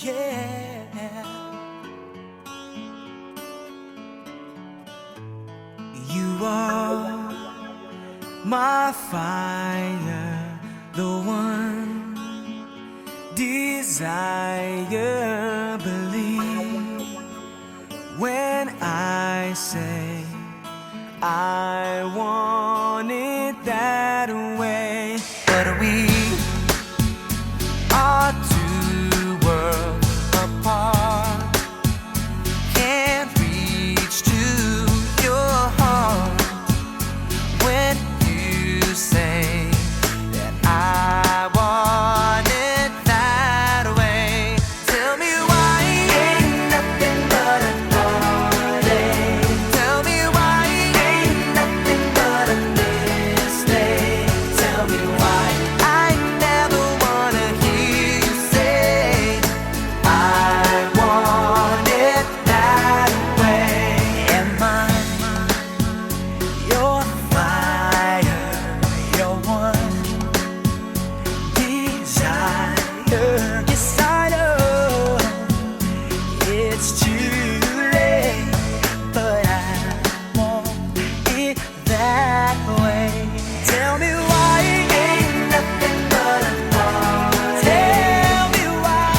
Yeah, you are my fire, the one desire. Believe when I say I want it that way. But we are two worlds apart, can't reach to your heart when you say that I want it that way. Tell me why ain't nothing but a heartache. Tell me why ain't nothing but a mistake. Tell me why I never wanna hear you say I want it that way. Am I your fire, your one desire? Yes, I know it's too late, but I want it that way. Tell me why ain't nothing but a heart. Tell me why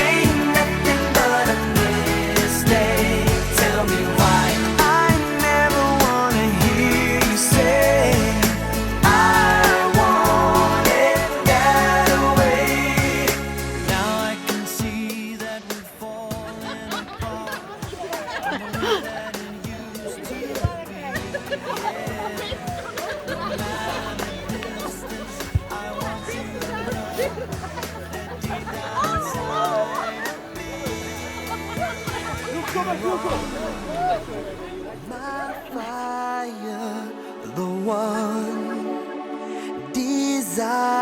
ain't nothing but a mistake. Tell me why I never wanna hear you say I want it that way. Now I can see that we've fallen apart. I know that it used to be. No matter distance, I want you to know that deep down inside of me, my fire, the one desire.